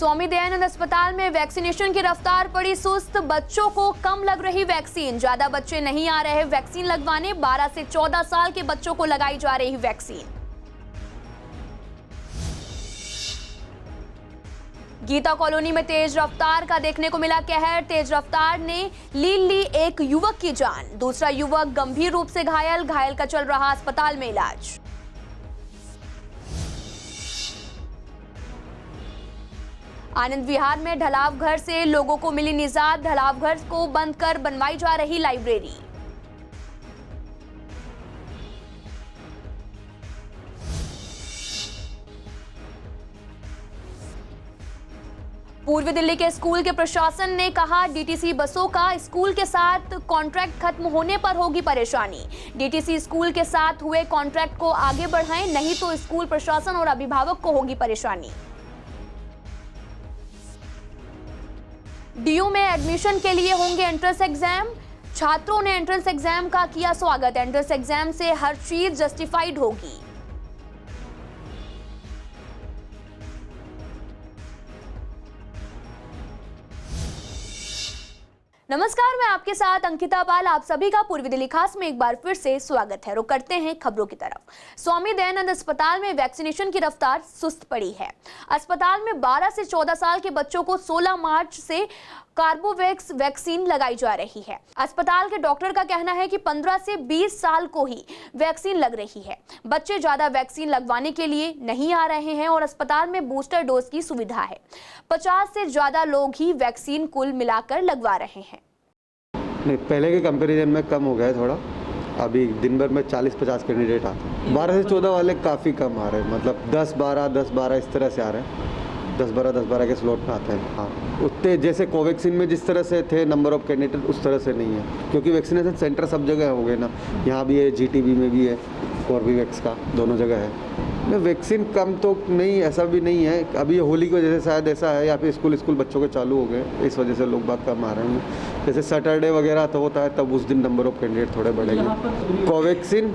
स्वामी दयानंद अस्पताल में वैक्सीनेशन की रफ्तार पड़ी सुस्त, बच्चों को कम लग रही वैक्सीन। ज्यादा बच्चे नहीं आ रहे वैक्सीन लगवाने, 12 से 14 साल के बच्चों को लगाई जा रही वैक्सीन। गीता कॉलोनी में तेज रफ्तार का देखने को मिला कहर। तेज रफ्तार ने ली एक युवक की जान, दूसरा युवक गंभीर रूप से घायल का चल रहा अस्पताल में इलाज। आनंद विहार में ढलाव घर से लोगों को मिली निजात, ढलाव घर को बंद कर बनवाई जा रही लाइब्रेरी। पूर्वी दिल्ली के स्कूल के प्रशासन ने कहा, डीटीसी बसों का स्कूल के साथ कॉन्ट्रैक्ट खत्म होने पर होगी परेशानी। डीटीसी स्कूल के साथ हुए कॉन्ट्रैक्ट को आगे बढ़ाएं, नहीं तो स्कूल प्रशासन और अभिभावक को होगी परेशानी। डीयू में एडमिशन के लिए होंगे एंट्रेंस एग्जाम, छात्रों ने एंट्रेंस एग्जाम का किया स्वागत। एंट्रेंस एग्जाम से हर चीज जस्टिफाइड होगी। नमस्कार, मैं आपके साथ अंकिता पाल। आप सभी का पूर्वी दिल्ली खास में एक बार फिर से स्वागत है। रुक करते हैं खबरों की तरफ। स्वामी दयानंद अस्पताल में वैक्सीनेशन की रफ्तार सुस्त पड़ी है। अस्पताल में 12 से 14 साल के बच्चों को 16 मार्च से कार्बोवैक्स वैक्सीन लगाई जा रही है। अस्पताल के डॉक्टर का कहना है कि 15 से 20 साल को ही वैक्सीन लग रही है। बच्चे ज्यादा वैक्सीन लगवाने के लिए नहीं आ रहे हैं और अस्पताल में बूस्टर डोज की सुविधा है। 50 से ज्यादा लोग ही वैक्सीन कुल मिलाकर लगवा रहे हैं। नहीं, पहले के कंपैरिजन में कम हो गया है थोड़ा। अभी दिन भर में 40-50 कैंडिडेट आते हैं। 12 से 14 वाले काफ़ी कम आ रहे हैं, मतलब 10-12 इस तरह से आ रहे हैं। 10-12 के स्लॉट में आते हैं। हाँ, उतने जैसे कोवैक्सीन में जिस तरह से थे नंबर ऑफ कैंडिडेट, उस तरह से नहीं है, क्योंकि वैक्सीनेशन सेंटर सब जगह हो गए ना। यहाँ भी है, जीटीबी में भी है, कॉर्बेवैक्स का दोनों जगह है। वैक्सीन कम तो नहीं, ऐसा भी नहीं है। अभी होली की वजह से शायद ऐसा है, या फिर स्कूल बच्चों के चालू हो गए, इस वजह से लोग बात कम आ रहे हैं। जैसे सैटरडे वगैरह तो होता है, तब उस दिन नंबर ऑफ कैंडिडेट थोड़े बढ़ेंगे। कोवैक्सीन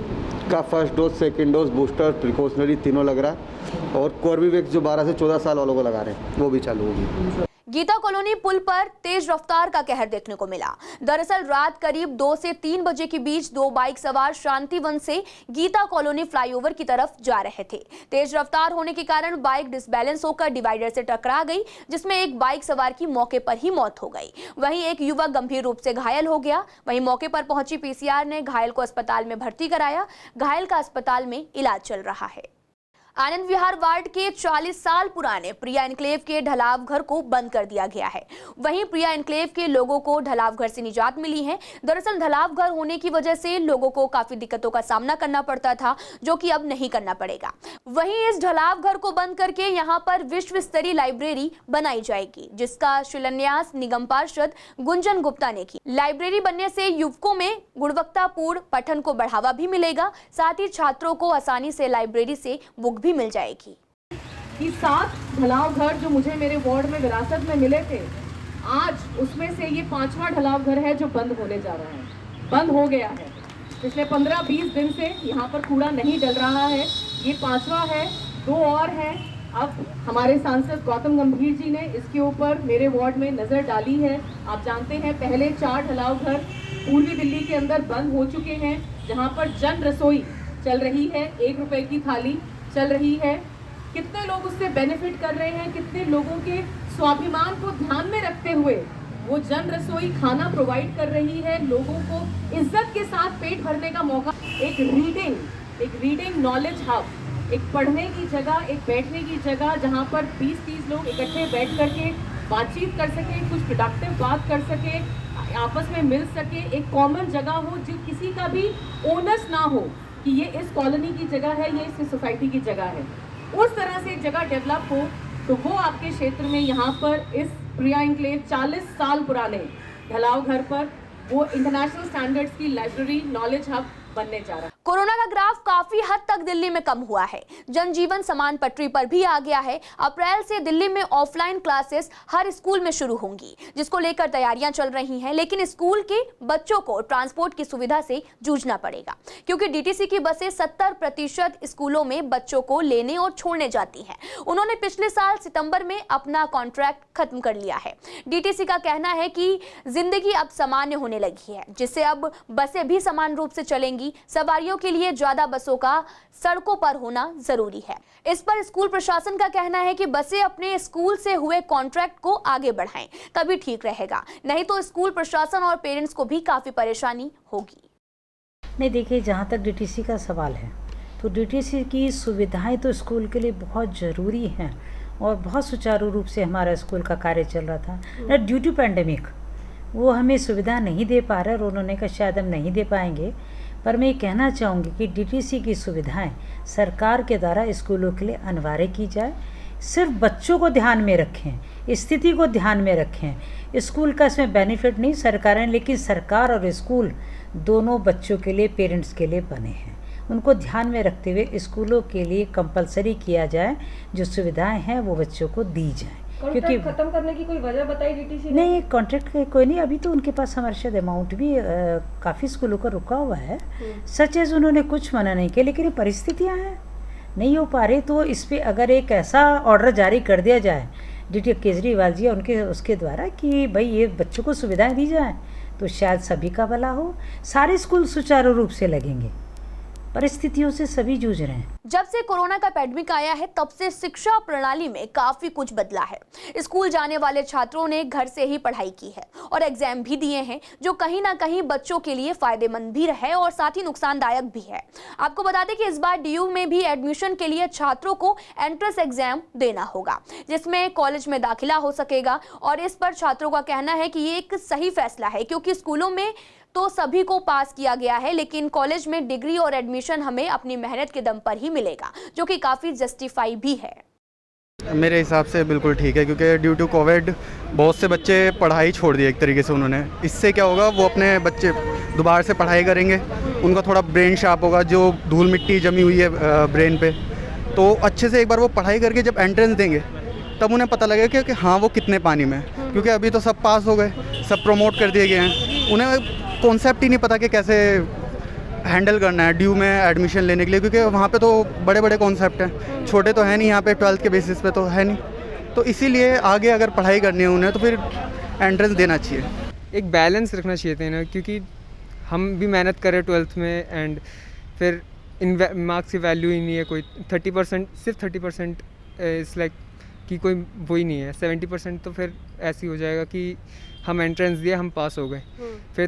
का first dose, second dose, booster, precautionary तीनों लग रहा है। और कॉर्बेवैक्स जो 12 से 14 साल वालों को लगा रहे हैं, वो भी चालू होगी। गीता कॉलोनी पुल पर तेज रफ्तार का कहर देखने को मिला। दरअसल रात करीब 2 से 3 बजे के बीच 2 बाइक सवार शांतिवन से गीता कॉलोनी फ्लाईओवर की तरफ जा रहे थे। तेज रफ्तार होने के कारण बाइक डिसबैलेंस होकर डिवाइडर से टकरा गई, जिसमें एक बाइक सवार की मौके पर ही मौत हो गई। वहीं एक युवक गंभीर रूप से घायल हो गया। वहीं मौके पर पहुंची पीसीआर ने घायल को अस्पताल में भर्ती कराया। घायल का अस्पताल में इलाज चल रहा है। आनंद विहार वार्ड के 40 साल पुराने प्रिया एनक्लेव के ढलाव घर को बंद कर दिया गया है। वहीं प्रिया एनक्लेव के लोगों को ढलाव घर से निजात मिली है। दरअसल ढलाव घर होने की वजह से लोगों को काफी दिक्कतों का सामना करना पड़ता था, जो कि अब नहीं करना पड़ेगा। वहीं इस ढलाव घर को बंद करके यहां पर विश्व स्तरीय लाइब्रेरी बनाई जाएगी, जिसका शिलान्यास निगम पार्षद गुंजन गुप्ता ने की। लाइब्रेरी बनने से युवकों में गुणवत्तापूर्ण पठन को बढ़ावा भी मिलेगा, साथ ही छात्रों को आसानी से लाइब्रेरी से बुक भी मिल जाएगी। कि 7 ढलाव घर जो मुझे मेरे वार्ड में विरासत में मिले थे, आज उसमें से ये 5वां ढलाव घर है जो बंद होने जा रहा है, बंद हो गया है। पिछले 15-20 दिन से यहाँ पर कूड़ा नहीं डल रहा है। ये 5वां है, 2 और हैं। अब हमारे सांसद गौतम गंभीर जी ने इसके ऊपर मेरे वार्ड में नज़र डाली है। आप जानते हैं पहले 4 ढलाव घर पूर्वी दिल्ली के अंदर बंद हो चुके हैं, जहाँ पर जन रसोई चल रही है, 1 रुपए की थाली चल रही है। कितने लोग उससे बेनिफिट कर रहे हैं, कितने लोगों के स्वाभिमान को ध्यान में रखते हुए वो जन रसोई खाना प्रोवाइड कर रही है। लोगों को इज्जत के साथ पेट भरने का मौका, एक रीडिंग नॉलेज हब, एक पढ़ने की जगह, एक बैठने की जगह, जहाँ पर 20-30 लोग इकट्ठे बैठ करके बातचीत कर सके, कुछ प्रोडक्टिव बात कर सके, आपस में मिल सके, एक कॉमन जगह हो जो किसी का भी ओनस ना हो कि ये इस कॉलोनी की जगह है, ये इस सोसाइटी की जगह है। उस तरह से एक जगह डेवलप हो, तो वो आपके क्षेत्र में यहाँ पर इस प्रिया एनक्लेव 40 साल पुराने ढलाव घर पर वो इंटरनेशनल स्टैंडर्ड्स की लाइब्रेरी, नॉलेज हब बनने जा रहा है। कोरोना का ग्राफ काफी हद तक दिल्ली में कम हुआ है। जनजीवन समान पटरी पर भी आ गया है। अप्रैल से दिल्ली में ऑफलाइन क्लासेस हर स्कूल में शुरू होंगी, जिसको लेकर तैयारियां चल रही हैं। लेकिन स्कूल के बच्चों को ट्रांसपोर्ट की सुविधा से जूझना पड़ेगा, क्योंकि डीटीसी की बसें 70% स्कूलों में बच्चों को लेने और छोड़ने जाती हैं। उन्होंने पिछले साल सितंबर में अपना कॉन्ट्रैक्ट खत्म कर लिया है। डीटीसी का कहना है कि जिंदगी अब सामान्य होने लगी है, जिससे अब बसें भी समान रूप से चलेंगी। सवारियों के लिए ज्यादा बसों का सड़कों पर होना जरूरी है। इस पर स्कूल प्रशासन का कहना है कि बसें अपने स्कूल से हुए कॉन्ट्रैक्ट को आगे बढ़ाएं, तभी ठीक रहेगा, नहीं तो स्कूल प्रशासन और पेरेंट्स को भी काफी परेशानी होगी। नहीं, देखिए, जहाँ तक डीटीसी का सवाल है तो डीटीसी की सुविधाएं तो स्कूल के लिए बहुत ज़रूरी हैं और बहुत सुचारू रूप से हमारा स्कूल का कार्य चल रहा था। ड्यू टू पैंडेमिक वो हमें सुविधा नहीं दे पा रहे और उन्होंने कहा शायद हम नहीं दे पाएंगे, पर मैं ये कहना चाहूँगी कि डीटीसी की सुविधाएं सरकार के द्वारा स्कूलों के लिए अनिवार्य की जाए। सिर्फ बच्चों को ध्यान में रखें, स्थिति को ध्यान में रखें। स्कूल का इसमें बेनिफिट नहीं सरकार है, लेकिन सरकार और स्कूल दोनों बच्चों के लिए, पेरेंट्स के लिए बने हैं। उनको ध्यान में रखते हुए स्कूलों के लिए कंपलसरी किया जाए, जो सुविधाएं हैं वो बच्चों को दी जाए। क्योंकि खत्म करने की कोई वजह बताई डीटीसी ने? नहीं, कॉन्ट्रैक्ट कोई नहीं। अभी तो उनके पास हमारे शायद अमाउंट भी काफ़ी स्कूलों का रुका हुआ है। सच एज उन्होंने कुछ मना नहीं किया, लेकिन ये परिस्थितियाँ हैं, नहीं हो पा रही। तो इस पर अगर एक ऐसा ऑर्डर जारी कर दिया जाए डीटी केजरीवाल जी उनके उसके द्वारा कि भाई ये बच्चों को सुविधाएं दी जाए, तो शायद सभी का भला हो। सारे स्कूल सुचारू रूप से लगेंगे। परिस्थितियों से सभी जूझ रहे हैं। जब से कोरोना का पैंडेमिक आया है, तब से शिक्षा प्रणाली में काफी कुछ बदला है। स्कूल जाने वाले छात्रों ने घर से ही पढ़ाई की है और एग्जाम भी दिए हैं, जो कहीं ना कहीं बच्चों के लिए फायदेमंद भी रहे और साथ ही नुकसानदायक भी है। आपको बता दें कि इस बार डीयू में भी एडमिशन के लिए छात्रों को एंट्रेंस एग्जाम देना होगा, जिसमें कॉलेज में दाखिला हो सकेगा। और इस पर छात्रों का कहना है कि ये एक सही फैसला है, क्योंकि स्कूलों में तो सभी को पास किया गया है, लेकिन कॉलेज में डिग्री और एडमिशन हमें अपनी मेहनत के दम पर ही मिलेगा, जो कि काफ़ी जस्टिफाई भी है। मेरे हिसाब से बिल्कुल ठीक है, क्योंकि ड्यू टू कोविड बहुत से बच्चे पढ़ाई छोड़ दी एक तरीके से उन्होंने। इससे क्या होगा, वो अपने बच्चे दोबारा से पढ़ाई करेंगे, उनका थोड़ा ब्रेन शार्प होगा। जो धूल मिट्टी जमी हुई है ब्रेन पे, तो अच्छे से एक बार वो पढ़ाई करके जब एंट्रेंस देंगे तब उन्हें पता लगेगा कि हाँ वो कितने पानी में। क्योंकि अभी तो सब पास हो गए, सब प्रमोट कर दिए गए हैं, उन्हें कॉन्सेप्ट ही नहीं पता कि कैसे हैंडल करना है ड्यू में एडमिशन लेने के लिए, क्योंकि वहाँ पे तो बड़े बड़े कॉन्सेप्ट हैं, छोटे तो है नहीं, यहाँ पे 12th के बेसिस पे तो है नहीं। तो इसीलिए आगे अगर पढ़ाई करनी है उन्हें तो फिर एंट्रेंस देना चाहिए। एक बैलेंस रखना चाहिए था ना, क्योंकि हम भी मेहनत करें 12th में एंड फिर इन मार्क्स की वैल्यू ही नहीं है कोई। 30% सिर्फ 30% इज़ लाइक कि कोई वो ही नहीं है। 70% तो फिर ऐसी हो जाएगा कि हम एंट्रेंस दिया, हम पास हो गए, फिर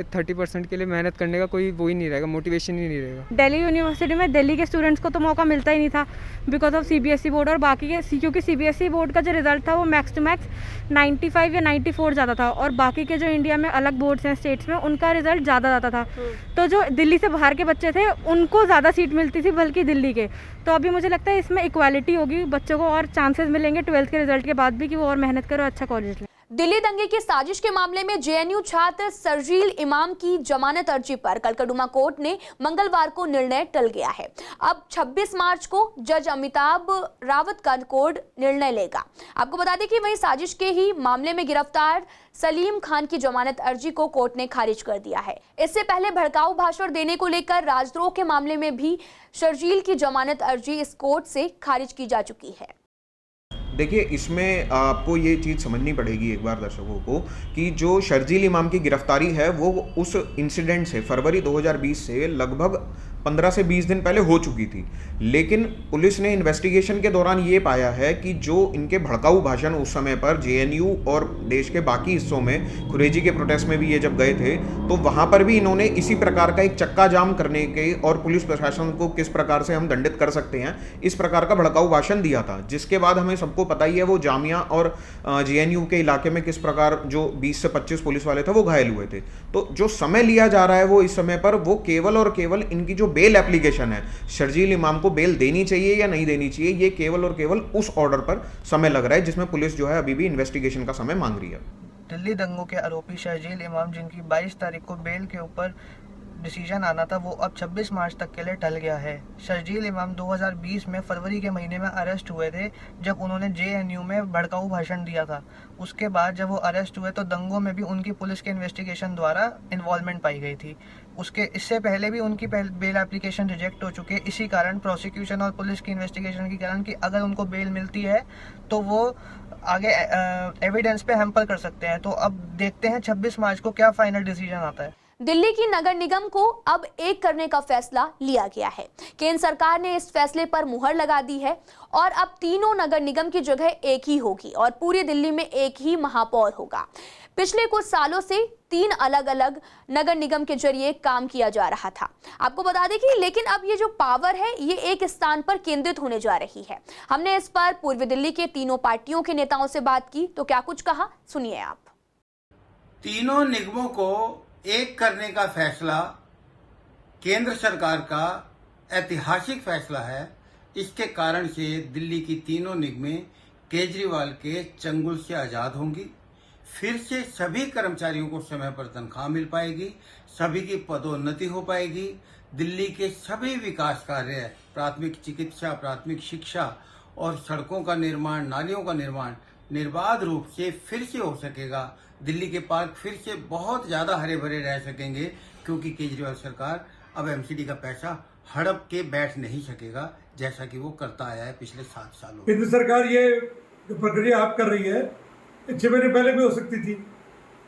30% के लिए मेहनत करने का कोई वो ही नहीं रहेगा, मोटिवेशन ही नहीं रहेगा। दिल्ली यूनिवर्सिटी में दिल्ली के स्टूडेंट्स को तो मौका मिलता ही नहीं था बिकॉज ऑफ सीबीएसई बोर्ड और बाकी के, क्योंकि सीबीएसई बोर्ड का जो रिजल्ट था वो मैक्स टू मैक्स 95 या 94 जाता था, और बाकी के जो इंडिया में अलग बोर्ड्स हैं स्टेट्स में, उनका रिजल्ट ज़्यादा जाता था। तो जो दिल्ली से बाहर के बच्चे थे उनको ज़्यादा सीट मिलती थी बल्कि दिल्ली के। तो अभी मुझे लगता है इसमें इक्वालिटी होगी, बच्चों को और चांसेस मिलेंगे 12th के रिजल्ट के बाद भी कि वो और मेहनत करो, अच्छा कॉलेज लें। दिल्ली दंगे की साजिश के मामले में जेएनयू छात्र शर्जील इमाम की जमानत अर्जी पर कलकदुमा कोर्ट ने मंगलवार को निर्णय टल गया है। अब 26 मार्च को जज अमिताभ रावत का कोर्ट निर्णय लेगा। आपको बता दें कि वहीं साजिश के ही मामले में गिरफ्तार सलीम खान की जमानत अर्जी को कोर्ट ने खारिज कर दिया है। इससे पहले भड़काऊ भाषण देने को लेकर राजद्रोह के मामले में भी शर्जील की जमानत अर्जी इस कोर्ट से खारिज की जा चुकी है। देखिए, इसमें आपको ये चीज़ समझनी पड़ेगी एक बार दर्शकों को कि जो शर्जील इमाम की गिरफ्तारी है वो उस इंसिडेंट से फरवरी 2020 से लगभग 15 से 20 दिन पहले हो चुकी थी। लेकिन पुलिस ने इन्वेस्टिगेशन के दौरान ये पाया है कि जो इनके भड़काऊ भाषण उस समय पर जेएनयू और देश के बाकी हिस्सों में, कुरैशी के प्रोटेस्ट में भी ये जब गए थे तो वहाँ पर भी इन्होंने इसी प्रकार का एक चक्का जाम करने के और पुलिस प्रशासन को किस प्रकार से हम दंडित कर सकते हैं, इस प्रकार का भड़काऊ भाषण दिया था। जिसके बाद हमें सबको पता ही है वो जामिया और जेएनयू के इलाके में किस प्रकार जो 20 से 25 पुलिस वाले थे वो घायल हुए थे। तो जो समय लिया जा रहा है वो इस समय पर वो केवल और केवल इनकी जो बेल एप्लीकेशन है, शर्जील इमाम को बेल देनी चाहिए या नहीं देनी चाहिए, ये केवल और केवल उस ऑर्डर पर समय लग रहा है जिसमें पुलिस जो है अभी भी इन्वेस्टिगेशन का समय मांग रही है। दिल्ली दंगों के आरोपी शर्जील इमाम, जिनकी 22 तारीख को बेल के ऊपर डिसीजन आना था वो अब 26 मार्च तक के लिए टल गया है। शर्जील इमाम 2020 में फरवरी के महीने में अरेस्ट हुए थे जब उन्होंने JNU में भड़काऊ भाषण दिया था। उसके बाद जब वो अरेस्ट हुए तो दंगों में भी उनकी पुलिस के इन्वेस्टिगेशन द्वारा इन्वॉल्वमेंट पाई गई थी। इससे पहले भी उनकी बेल एप्लीकेशन रिजेक्ट हो चुके। इसी कारण प्रोसिक्यूशन और पुलिस की इन्वेस्टिगेशन के कारण कि अगर उनको बेल मिलती है तो वो आगे एविडेंस पे हैम्पर कर सकते हैं। तो अब देखते हैं 26 मार्च को क्या फाइनल डिसीजन आता है। दिल्ली की नगर निगम को अब एक करने का फैसला लिया गया है। केंद्र सरकार ने इस फैसले पर मुहर लगा दी है और अब तीनों नगर निगम की जगह एक ही होगी और पूरी दिल्ली में एक ही महापौर होगा। पिछले कुछ सालों से 3 अलग अलग नगर निगम के जरिए काम किया जा रहा था, आपको बता दें कि लेकिन अब ये जो पावर है ये एक स्थान पर केंद्रित होने जा रही है। हमने इस पर पूर्वी दिल्ली के तीनों पार्टियों के नेताओं से बात की तो क्या कुछ कहा, सुनिए आप। तीनों निगमों को एक करने का फैसला केंद्र सरकार का ऐतिहासिक फैसला है। इसके कारण से दिल्ली की तीनों निगमें केजरीवाल के चंगुल से आजाद होंगी। फिर से सभी कर्मचारियों को समय पर तनख्वाह मिल पाएगी, सभी की पदोन्नति हो पाएगी। दिल्ली के सभी विकास कार्य, प्राथमिक चिकित्सा, प्राथमिक शिक्षा और सड़कों का निर्माण, नालियों का निर्माण निर्बाध रूप से फिर से हो सकेगा। दिल्ली के पार्क फिर से बहुत ज्यादा हरे भरे रह सकेंगे क्योंकि केजरीवाल सरकार अब एमसीडी का पैसा हड़प के बैठ नहीं सकेगा जैसा कि वो करता आया है पिछले 7 सालों। केंद्र सरकार ये जो प्रक्रिया आप कर रही है 6 महीने पहले भी हो सकती थी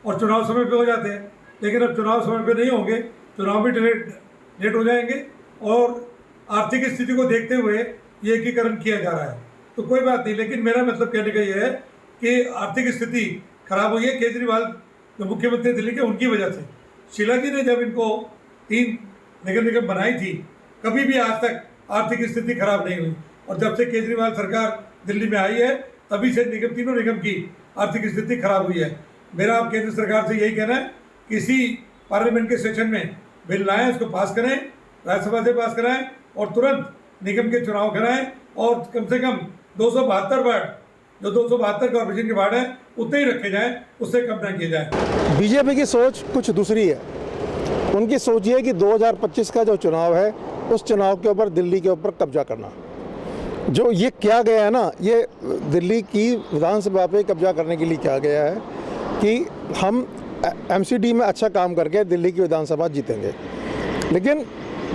और चुनाव समय पे हो जाते हैं, लेकिन अब चुनाव समय पे नहीं होंगे, चुनाव भी लेट हो जाएंगे और आर्थिक स्थिति को देखते हुए ये एकीकरण किया जा रहा है। तो कोई बात नहीं, लेकिन मेरा मतलब कहने का ये है कि आर्थिक स्थिति खराब हुई है केजरीवाल जो मुख्यमंत्री दिल्ली के उनकी वजह से। शीला जी ने जब इनको 3 नगर निगम बनाई थी कभी भी आज तक आर्थिक स्थिति खराब नहीं हुई और जब से केजरीवाल सरकार दिल्ली में आई है तभी से तीनों निगम की आर्थिक स्थिति खराब हुई है। मेरा अब केंद्र सरकार से यही कहना है कि इसी पार्लियामेंट के सेशन में बिल लाएं, उसको पास करें, राज्यसभा से पास कराएं और तुरंत निगम के चुनाव कराएं और कम से कम 272 वार्ड, जो 272 कॉर्पोरेशन के वार्ड हैं उतने ही रखे जाएं, उससे कम ना किया जाए। बीजेपी की सोच कुछ दूसरी है। उनकी सोच ये है कि 2025 का जो चुनाव है उस चुनाव के ऊपर दिल्ली के ऊपर कब्जा करना। जो ये किया गया है ना, ये दिल्ली की विधानसभा पे कब्जा करने के लिए किया गया है कि हम एमसीडी में अच्छा काम करके दिल्ली की विधानसभा जीतेंगे। लेकिन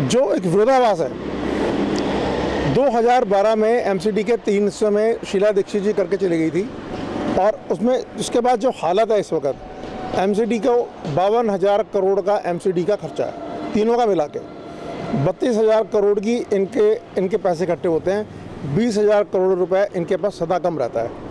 जो एक विरोधाभास है, 2012 में एमसीडी के 300 में शीला दीक्षित जी करके चली गई थी और उसमें उसके बाद जो हालत है इस वक्त, एमसीडी को 52,000 करोड़ का एमसीडी का खर्चा है, तीनों का मिला के 32,000 करोड़ की इनके पैसे इकट्ठे होते हैं। 20,000 करोड़ रुपए इनके पास सदा कम रहता है।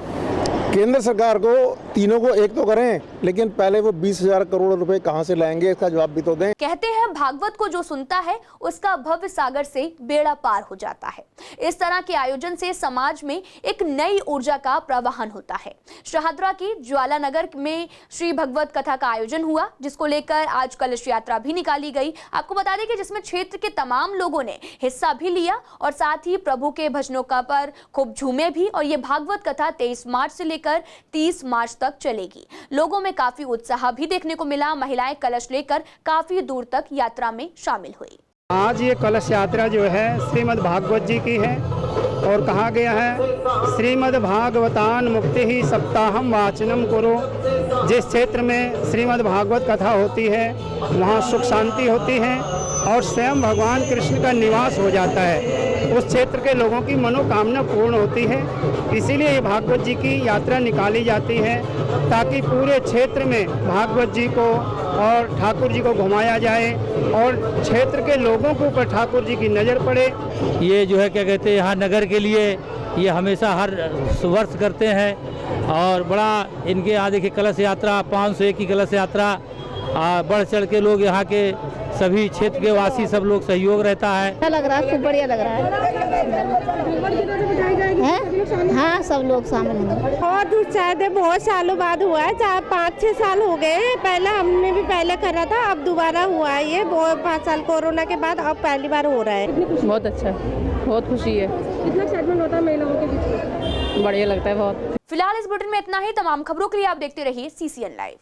केंद्र सरकार को तीनों को एक तो करें, लेकिन पहले वो 20,000 करोड़ रुपए कहां से लाएंगे इसका जवाब भी तो दें। कहते हैं भागवत को जो सुनता है उसका भव्य सागर से बेड़ा पार हो जाता है। इस तरह के आयोजन से समाज में एक नई ऊर्जा का प्रवाहन होता है। शहादरा की ज्वाला नगर में श्री भगवत कथा का आयोजन हुआ, जिसको लेकर आज कलश यात्रा भी निकाली गई। आपको बता दें कि जिसमें क्षेत्र के तमाम लोगों ने हिस्सा भी लिया और साथ ही प्रभु के भजनों का पर खूब झूमे भी। और ये भागवत कथा 23 मार्च से लेकर 30 मार्च तक चलेगी। लोगों में काफी उत्साह भी देखने को मिला। महिलाएं कलश लेकर काफी दूर तक यात्रा में शामिल हुई। आज ये कलश यात्रा जो है श्रीमद् भागवत जी की है और कहा गया है श्रीमद् भागवतान मुक्ति ही सप्ताहम वाचनम करो। जिस क्षेत्र में श्रीमद् भागवत कथा होती है वहाँ सुख शांति होती है और स्वयं भगवान कृष्ण का निवास हो जाता है। उस क्षेत्र के लोगों की मनोकामना पूर्ण होती है। इसीलिए ये भागवत जी की यात्रा निकाली जाती है ताकि पूरे क्षेत्र में भागवत जी को और ठाकुर जी को घुमाया जाए और क्षेत्र के लोगों के ऊपर ठाकुर जी की नज़र पड़े। ये जो है क्या कहते हैं यहाँ नगर के लिए ये हमेशा हर वर्ष करते हैं और बड़ा इनके यहाँ देखिए कलश यात्रा 501 की कलश यात्रा बढ़ चढ़ के लोग यहाँ के सभी क्षेत्र के वासी सब लोग सहयोग रहता है। अच्छा लग रहा है, खूब बढ़िया लग रहा है। हाँ, सब लोग शामिल हैं। बहुत उत्साहित है, बहुत सालों बाद हुआ है, 5-6 साल हो गए हैं। पहले हमने भी पहले करा था, अब दोबारा हुआ है ये 5 साल कोरोना के बाद, अब पहली बार हो रहा है। बहुत अच्छा, बहुत खुशी है। कितना एक्साइटमेंट होता है महिलाओं के बीच में? बढ़िया लगता है बहुत। फिलहाल इस बुलेटिन में इतना ही। तमाम खबरों के लिए आप देखते रहिए CCN लाइव।